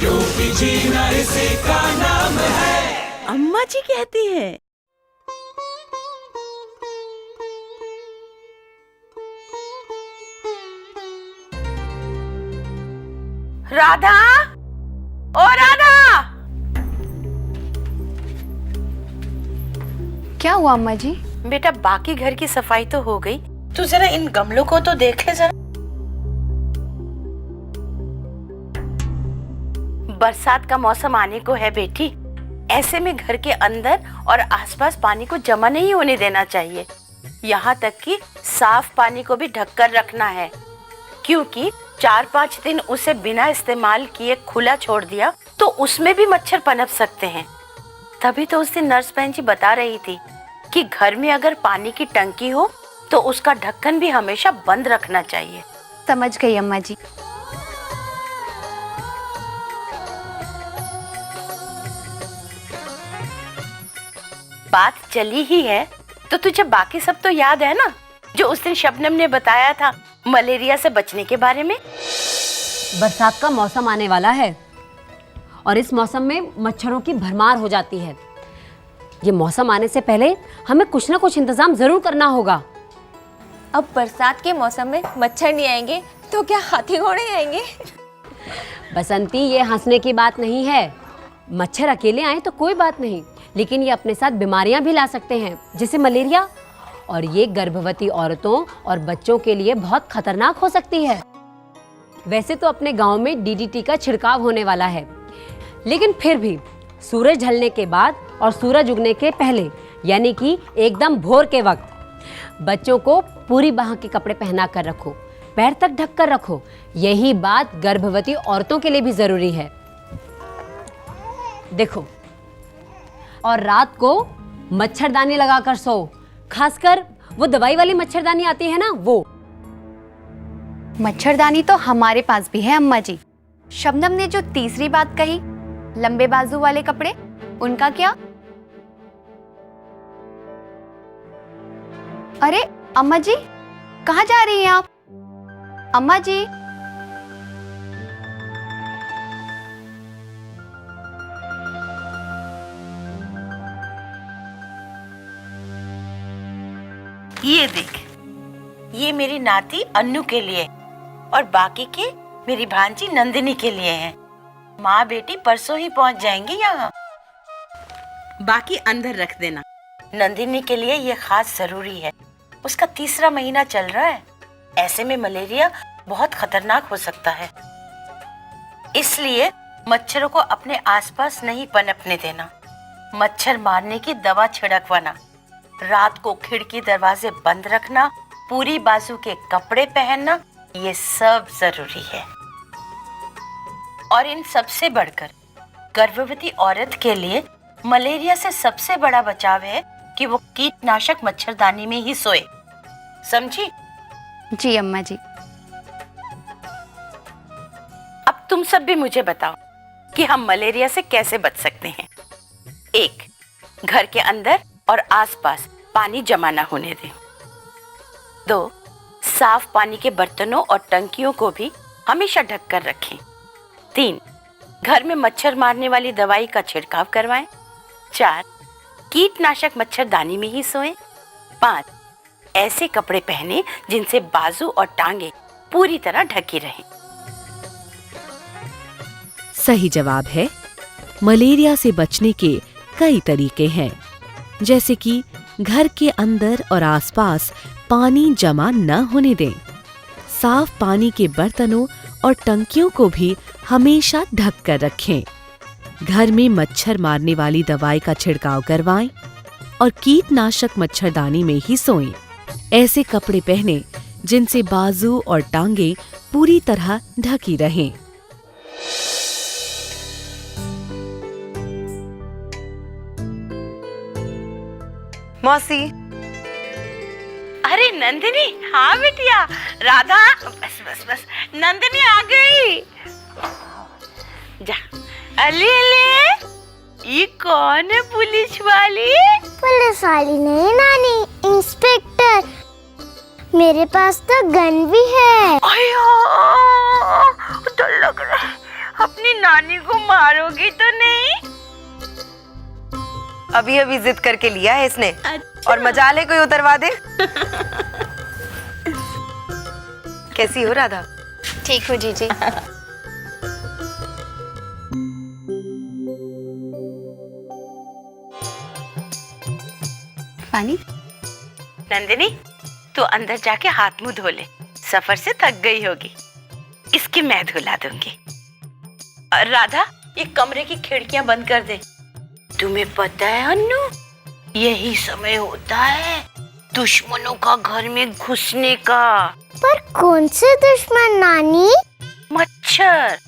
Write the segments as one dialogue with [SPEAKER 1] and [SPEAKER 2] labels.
[SPEAKER 1] क्योंकि जीना इसी का नाम है।
[SPEAKER 2] अम्मा जी कहती है।
[SPEAKER 3] राधा, ओ राधा।
[SPEAKER 4] क्या हुआ अम्मा जी?
[SPEAKER 3] बेटा बाकी घर की सफाई तो हो गई, तू जरा इन गमलों को तो देख ले जरा। बरसात का मौसम आने को है बेटी, ऐसे में घर के अंदर और आसपास पानी को जमा नहीं होने देना चाहिए। यहाँ तक कि साफ पानी को भी ढककर रखना है, क्योंकि 4-5 दिन उसे बिना इस्तेमाल किए खुला छोड़ दिया तो उसमें भी मच्छर पनप सकते हैं। तभी तो उस दिन नर्स बहन जी बता रही थी कि घर में अगर पानी की टंकी हो तो उसका ढक्कन भी हमेशा बंद रखना चाहिए।
[SPEAKER 4] समझ गई अम्मा जी।
[SPEAKER 3] बात चली ही है तो तुझे बाकी सब तो याद है ना, जो उस दिन शबनम ने बताया था मलेरिया से बचने के बारे में।
[SPEAKER 5] बरसात का मौसम आने वाला है और इस मौसम में मच्छरों की भरमार हो जाती है। ये मौसम आने से पहले हमें कुछ ना कुछ इंतजाम जरूर करना होगा।
[SPEAKER 6] अब बरसात के मौसम में मच्छर नहीं आएंगे तो क्या हाथी घोड़े आएंगे?
[SPEAKER 5] बसंती, ये हंसने की बात नहीं है। मच्छर अकेले आए तो कोई बात नहीं, लेकिन ये अपने साथ बीमारियां भी ला सकते हैं, जैसे मलेरिया, और ये गर्भवती औरतों और बच्चों के लिए बहुत खतरनाक हो सकती है। वैसे तो अपने गांव में डीडीटी का छिड़काव होने वाला है, लेकिन फिर भी सूरज ढलने के बाद और सूरज उगने के पहले, यानी कि एकदम भोर के वक्त, बच्चों को पूरी बाह के कपड़े पहना कर रखो, पैर तक ढक कर रखो। यही बात गर्भवती औरतों के लिए भी जरूरी है। देखो, और रात को मच्छरदानी लगाकर सो, खासकर वो दवाई वाली मच्छरदानी आती है ना, वो।
[SPEAKER 4] मच्छरदानी तो हमारे पास भी है अम्मा जी। शबनम ने जो तीसरी बात कही, लंबे बाजू वाले कपड़े, उनका क्या? अरे अम्मा जी, कहाँ जा रही हैं आप? अम्मा जी।
[SPEAKER 3] ये देख, ये मेरी नाती अन्नू के लिए और बाकी के मेरी भांजी नंदिनी के लिए हैं। माँ बेटी परसों ही पहुंच जाएंगे यहाँ। बाकी अंदर रख देना। नंदिनी के लिए ये खास जरूरी है, उसका 3रा महीना चल रहा है। ऐसे में मलेरिया बहुत खतरनाक हो सकता है, इसलिए मच्छरों को अपने आसपास नहीं पनपने देना। मच्छर मारने की दवा छिड़कवाना, रात को खिड़की दरवाजे बंद रखना, पूरी बाजू के कपड़े पहनना, ये सब जरूरी है। और इन सबसे बढ़कर गर्भवती औरत के लिए मलेरिया से सबसे बड़ा बचाव है कि वो कीटनाशक मच्छरदानी में ही सोए। समझी?
[SPEAKER 4] जी अम्मा जी।
[SPEAKER 3] अब तुम सब भी मुझे बताओ कि हम मलेरिया से कैसे बच सकते हैं। 1, घर के अंदर और आसपास पानी जमा ना होने दें। 2, साफ पानी के बर्तनों और टंकियों को भी हमेशा ढक कर रखें। 3, घर में मच्छर मारने वाली दवाई का छिड़काव करवाएं। 4, कीटनाशक मच्छरदानी में ही सोएं। 5, ऐसे कपड़े पहने जिनसे बाजू और टांगे पूरी तरह ढकी रहें।
[SPEAKER 7] सही जवाब है, मलेरिया से बचने के कई तरीके हैं, जैसे कि घर के अंदर और आसपास पानी जमा न होने दें, साफ पानी के बर्तनों और टंकियों को भी हमेशा ढक कर रखें, घर में मच्छर मारने वाली दवाई का छिड़काव करवाएं और कीटनाशक मच्छरदानी में ही सोएं। ऐसे कपड़े पहने जिनसे बाजू और टांगे पूरी तरह ढकी रहें।
[SPEAKER 6] मौसी।
[SPEAKER 3] अरे नंदिनी, हाँ बेटिया। राधा, बस बस बस, नंदिनी आ गई। जा। अले अले, ये कौन है पुलिस वाली?
[SPEAKER 8] पुलिस वाली नहीं नानी, इंस्पेक्टर। मेरे पास तो गन भी है।
[SPEAKER 3] अयो, डर लग रहा है। अपनी नानी को मारोगी तो नहीं?
[SPEAKER 9] अभी अभी जिद करके लिया है इसने।
[SPEAKER 2] अच्छा।
[SPEAKER 9] और मजाल है कोई उतरवा दे। कैसी हो राधा?
[SPEAKER 6] ठीक हूँ जीजी।
[SPEAKER 4] पानी।
[SPEAKER 3] नंदिनी, तू अंदर जाके हाथ मुंह धो ले, सफर से थक गई होगी। इसकी मैं धुला दूंगी। और राधा, ये कमरे की खिड़कियां बंद कर दे। तुम्हें पता है अन्नू, यही समय होता है दुश्मनों का घर में घुसने का।
[SPEAKER 8] पर कौन से दुश्मन नानी?
[SPEAKER 3] मच्छर,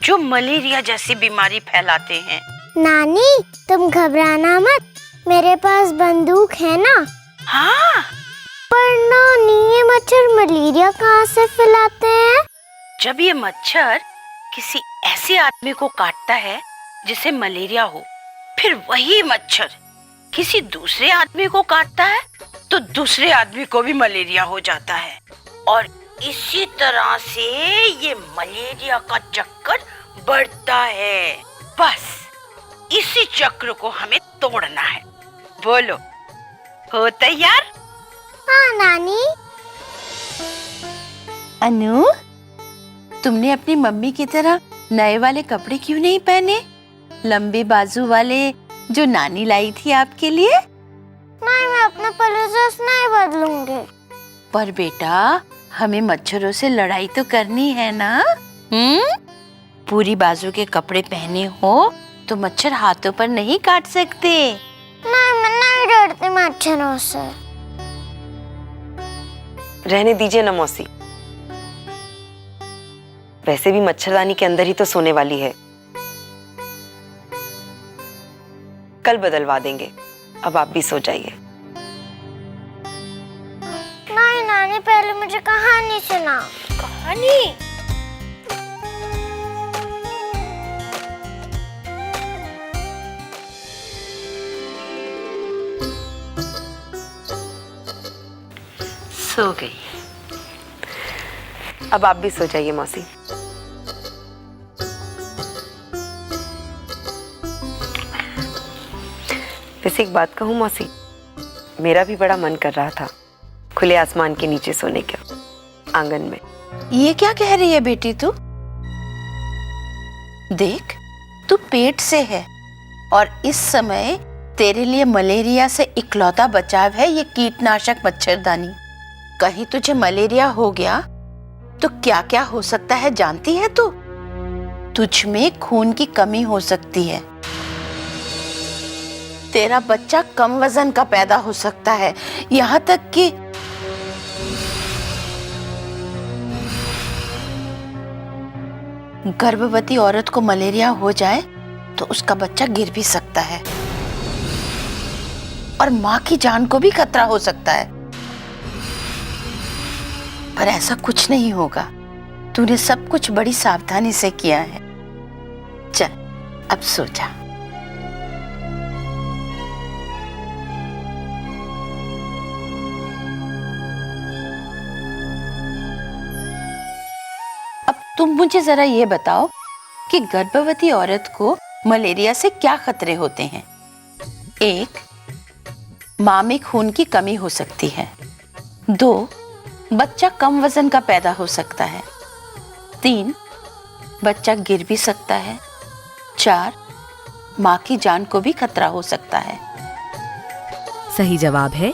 [SPEAKER 3] जो मलेरिया जैसी बीमारी फैलाते हैं।
[SPEAKER 8] नानी तुम घबराना मत, मेरे पास बंदूक है ना।
[SPEAKER 3] हाँ,
[SPEAKER 8] पर नानी ये मच्छर मलेरिया कहाँ से फैलाते हैं?
[SPEAKER 3] जब ये मच्छर किसी ऐसे आदमी को काटता है जिसे मलेरिया हो, फिर वही मच्छर किसी दूसरे आदमी को काटता है तो दूसरे आदमी को भी मलेरिया हो जाता है। और इसी तरह से ये मलेरिया का चक्कर बढ़ता है। बस इसी चक्र को हमें तोड़ना है। बोलो, हो तैयार?
[SPEAKER 8] हाँ नानी।
[SPEAKER 3] अनु, तुमने अपनी मम्मी की तरह नए वाले कपड़े क्यों नहीं पहने? लंबे बाजू वाले जो नानी लाई थी आपके लिए।
[SPEAKER 8] नहीं, मैं अपना पहले ड्रेस नहीं बदलूंगी।
[SPEAKER 3] पर बेटा, हमें मच्छरों से लड़ाई तो करनी है ना। पूरी बाजू के कपड़े पहने हो तो मच्छर हाथों पर नहीं काट सकते।
[SPEAKER 8] नहीं, मैं नहीं डरती मच्छरों से।
[SPEAKER 9] रहने दीजिए ना मौसी, वैसे भी मच्छरदानी के अंदर ही तो सोने वाली है। कल बदलवा देंगे, अब आप भी सो जाइए।
[SPEAKER 8] नहीं नानी, पहले मुझे कहानी सुनाओ।
[SPEAKER 3] कहानी? सो गई।
[SPEAKER 9] अब आप भी सो जाइए मौसी। वैसे एक बात कहूँ मौसी, मेरा भी बड़ा मन कर रहा था खुले आसमान के नीचे सोने का, आंगन में।
[SPEAKER 3] ये क्या कह रही है बेटी तू? देख, तू पेट से है और इस समय तेरे लिए मलेरिया से इकलौता बचाव है ये कीटनाशक मच्छरदानी। कहीं तुझे मलेरिया हो गया तो क्या क्या हो सकता है जानती है तू? तुझ में खून की कमी हो सकती है, तेरा बच्चा कम वजन का पैदा हो सकता है, यहाँ तक कि गर्भवती औरत को मलेरिया हो जाए तो उसका बच्चा गिर भी सकता है और माँ की जान को भी खतरा हो सकता है। पर ऐसा कुछ नहीं होगा, तूने सब कुछ बड़ी सावधानी से किया है। चल अब सो जा। अब तुम मुझे जरा ये बताओ कि गर्भवती औरत को मलेरिया से क्या खतरे होते हैं? 1, माँ में खून की कमी हो सकती है। 2, बच्चा कम वजन का पैदा हो सकता है। 3, बच्चा गिर भी सकता है। 4, माँ की जान को भी खतरा हो सकता है।
[SPEAKER 7] सही जवाब है,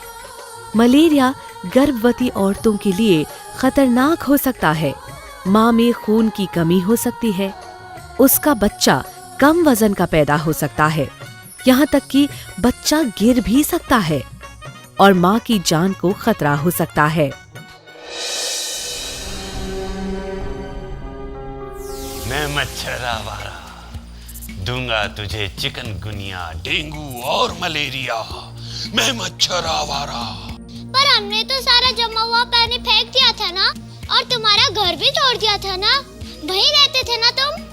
[SPEAKER 7] मलेरिया गर्भवती औरतों के लिए खतरनाक हो सकता है। माँ में खून की कमी हो सकती है, उसका बच्चा कम वजन का पैदा हो सकता है, यहाँ तक कि बच्चा गिर भी सकता है और माँ की जान को खतरा हो सकता है।
[SPEAKER 1] मैं मच्छर आवारा दूंगा तुझे चिकनगुनिया, डेंगू और मलेरिया। मैं मच्छर आवारा।
[SPEAKER 8] पर हमने तो सारा जमा हुआ पानी फेंक दिया था ना, और तुम्हारा घर भी तोड़ दिया था ना, वहीं रहते थे ना तुम,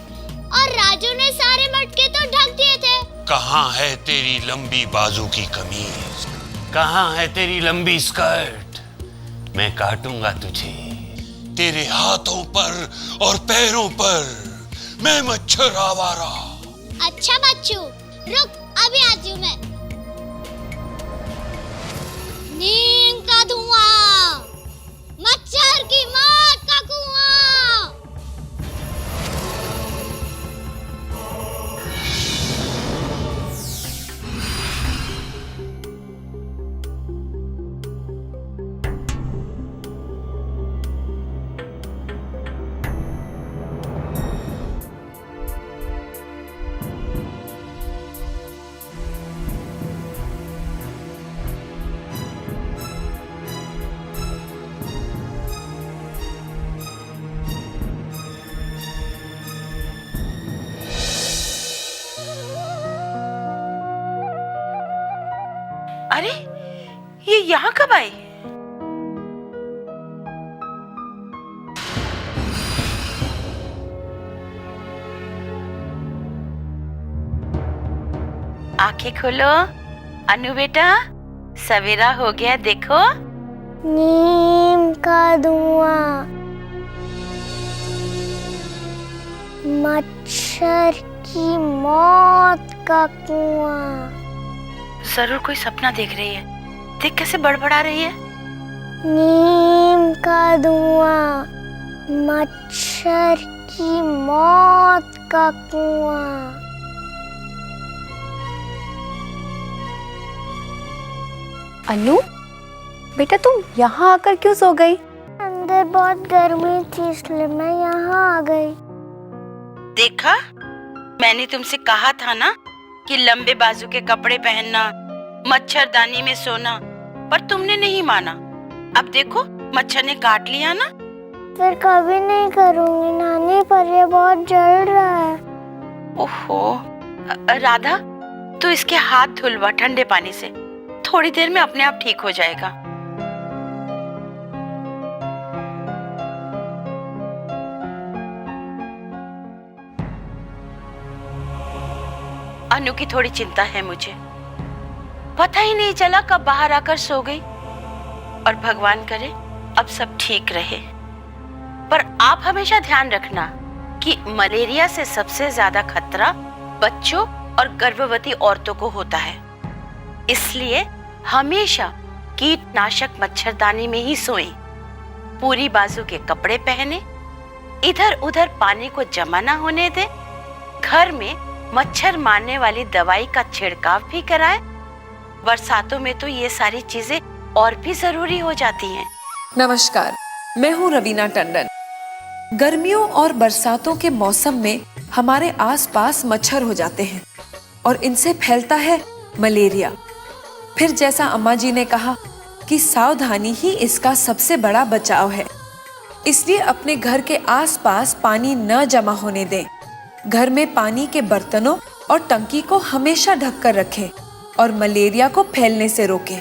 [SPEAKER 8] और राजू ने सारे मटके तो ढक दिए थे।
[SPEAKER 1] कहाँ है तेरी लंबी बाजू की कमीज? कहाँ है तेरी लंबी स्कर्ट? मैं काटूंगा तुझे, तेरे हाथों पर और पैरों पर मैं मच्छर आवारा।
[SPEAKER 8] अच्छा बच्चू, रुक, अभी आती हूँ मैं। नीम का धुआं, मच्छर की मौत का कुआं।
[SPEAKER 3] अरे, ये यहाँ कब आई? आंखें खोलो, अनु बेटा, सवेरा हो गया, देखो।
[SPEAKER 8] नीम का धुआं, मच्छर की मौत का कुआं।
[SPEAKER 3] जरूर कोई सपना देख रही है, देख कैसे बड़बड़ा रही है।
[SPEAKER 8] नीम का धुआं, मच्छर की मौत का कुआं।
[SPEAKER 4] अनु, बेटा तुम यहाँ आकर क्यों सो गई?
[SPEAKER 8] अंदर बहुत गर्मी थी इसलिए मैं यहाँ आ गई।
[SPEAKER 3] देखा, मैंने तुमसे कहा था ना कि लंबे बाजू के कपड़े पहनना, मच्छरदानी में सोना, पर तुमने नहीं माना। अब देखो, मच्छर ने काट लिया ना।
[SPEAKER 8] फिर कभी नहीं करूँगी नानी, पर ये बहुत जल रहा है।
[SPEAKER 3] ओहो, राधा, तू इसके हाथ धुलवा ठंडे पानी से, थोड़ी देर में अपने आप ठीक हो जाएगा। अनु की थोड़ी चिंता है मुझे, पता ही नहीं चला कब बाहर आकर सो गई। और भगवान करे अब सब ठीक रहे। पर आप हमेशा ध्यान रखना कि मलेरिया से सबसे ज्यादा खतरा बच्चों और गर्भवती औरतों को होता है, इसलिए हमेशा कीटनाशक मच्छरदानी में ही सोएं। पूरी बाजू के कपड़े पहने, इधर उधर पानी को जमा ना होने दें, घर में मच्छर मारने वाली दवाई का छिड़काव भी कराएं। बरसातों में तो ये सारी चीजें और भी जरूरी हो जाती हैं।
[SPEAKER 10] नमस्कार, मैं हूँ रवीना टंडन। गर्मियों और बरसातों के मौसम में हमारे आसपास मच्छर हो जाते हैं और इनसे फैलता है मलेरिया। फिर जैसा अम्मा जी ने कहा कि सावधानी ही इसका सबसे बड़ा बचाव है, इसलिए अपने घर के आसपास पानी न जमा होने दें। घर में पानी के बर्तनों और टंकी को हमेशा ढककर रखें और मलेरिया को फैलने से रोकें।